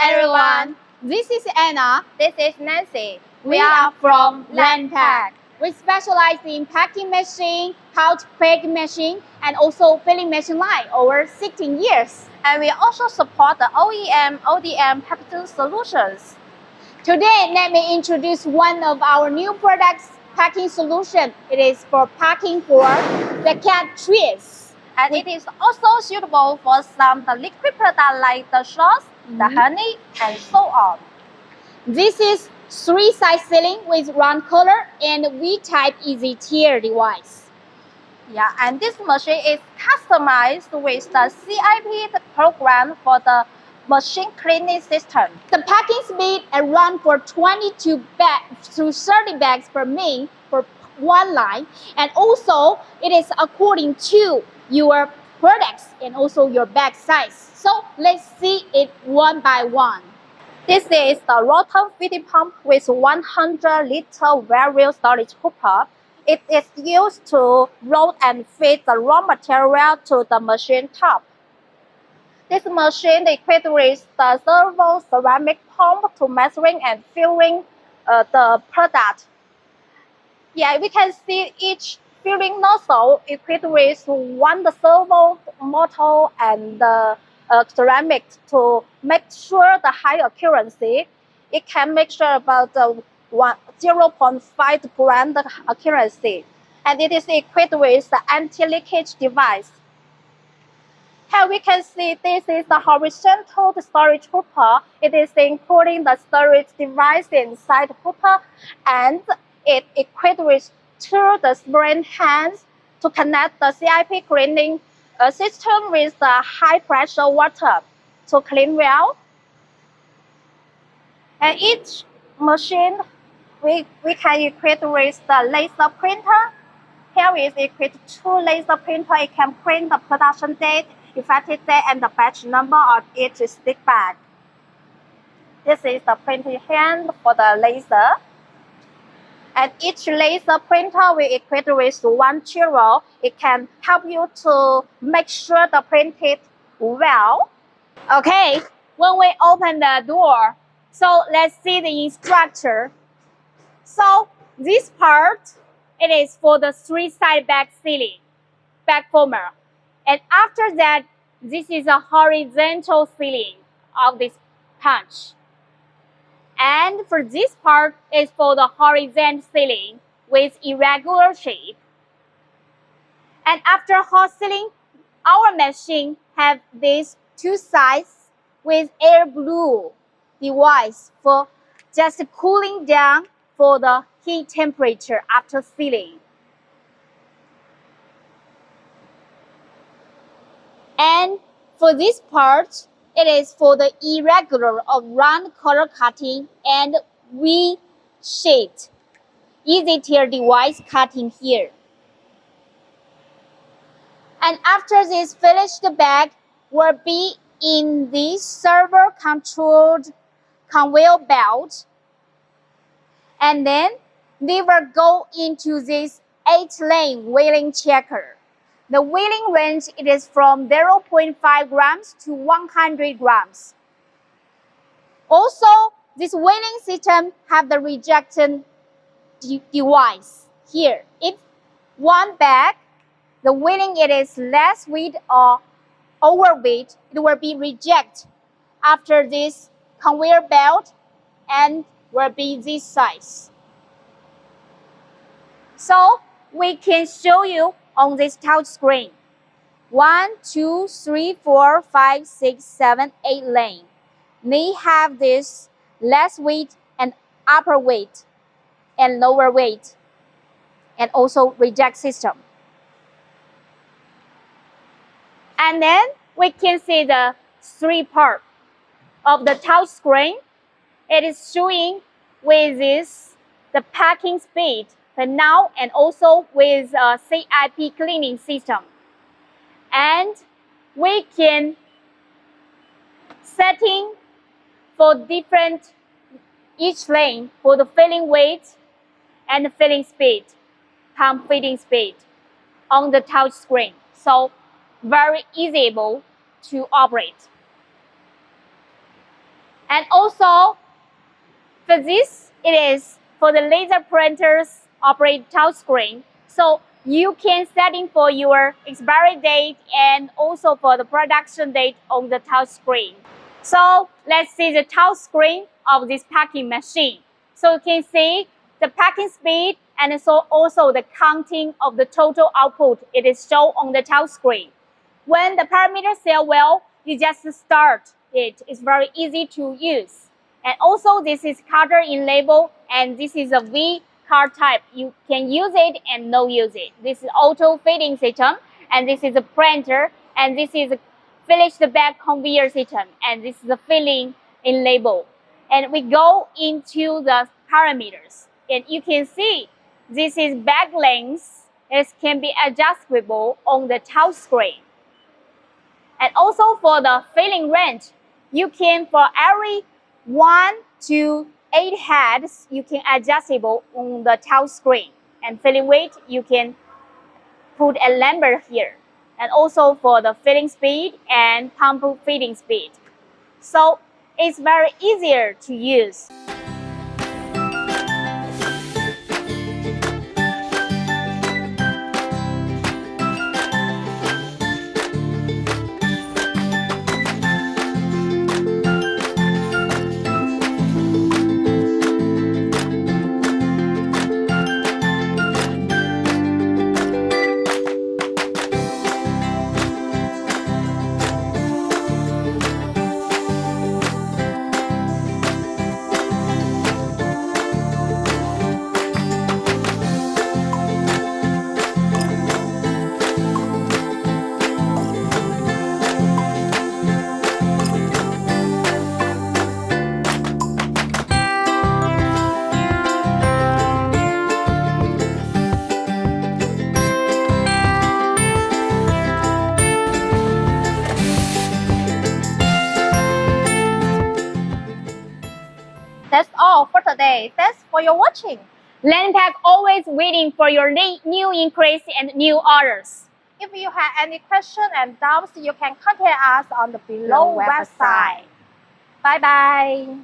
everyone. This is Anna. This is Nancy. We are from Landpack. We specialize in packing machine, pouch packing machine, and also filling machine line over 16 years. And we also support the OEM, ODM packaging solutions. Today, let me introduce one of our new products, packing solution. It is for packing for the cat trees. And it is also suitable for some the liquid product like the sauce, the honey, and so on. This is 3-side sealing with round color and V-type easy tear device. Yeah, and this machine is customized with the CIP program for the machine cleaning system. The packing speed runs for 22 bags to 30 bags per minute for one line, and also it is according to your products and also your bag size. So let's see it one by one. This is the rotor feeding pump with 100-liter variable storage hooper. It is used to load and feed the raw material to the machine top. This machine is equipped with the Servo ceramic pump to measuring and filling the product. Yeah, we can see each filling nozzle equipped with one servo motor and ceramic to make sure the high accuracy. It can make sure about 0.5 gram accuracy, and it is equipped with the anti-leakage device. Here we can see this is the horizontal storage hooper. It is including the storage device inside the hooper, and it equipped with two spring hands to connect the CIP cleaning system with the high pressure water to clean well. And each machine we can equip with the laser printer. Here is equipped 2 laser printer. It can print the production date, effective date, and the batch number on each stick bag. This is the printing hand for the laser. And each laser printer we equip with one chiro. It can help you to make sure the printed well. Okay, when we open the door, so let's see the instructor. So this part, it is for the 3-side bag sealing, bag former. And after that, this is a horizontal sealing of this punch. And for this part is for the horizontal sealing with irregular shape. And after hot sealing, our machine have these 2 sides with air blue device for just cooling down for the heat temperature after sealing. And for this part, it is for the irregular or round color cutting and V-shaped easy tear device cutting here. And after this finished bag will be in this servo controlled conveyor belt, and then they will go into this 8-lane wheeling checker. The wheeling range, it is from 0.5 grams to 100 grams. Also, this wheeling system have the rejection device here. If one bag, the wheeling it is less weight or overweight, it will be rejected after this conveyor belt and will be this size. So we can show you on this touch screen. 1, 2, 3, 4, 5, 6, 7, 8 lane. They have this less weight and upper weight and lower weight, and also reject system. And then we can see the 3 part of the touch screen. It is showing with this the packing speed for now, and also with a CIP cleaning system. And we can setting for different each lane for the filling weight and the filling speed, pump feeding speed on the touch screen. So very easy to operate. And also, for this, it is for the laser printers operate touchscreen. So you can set in for your expiry date and also for the production date on the touchscreen. So let's see the touchscreen of this packing machine. So you can see the packing speed and also the counting of the total output. It is shown on the touchscreen. When the parameters say well, you just start it. It's very easy to use. And also this is cutter in label, and this is a V card type. You can use it and no use it. This is auto feeding system, and this is a printer, and this is a finish the bag conveyor system, and this is a filling in label. And we go into the parameters, and you can see this is bag length. It can be adjustable on the touch screen. And also for the filling range, you can, for every 1 to 8 heads, you can adjustable on the touch screen. And filling weight, you can put a number here. And also for the filling speed and pump feeding speed. So it's very easier to use. That's all for today. Thanks for your watching. Landpack always waiting for your new increase and new orders. If you have any questions and doubts, you can contact us on the below website. Bye bye.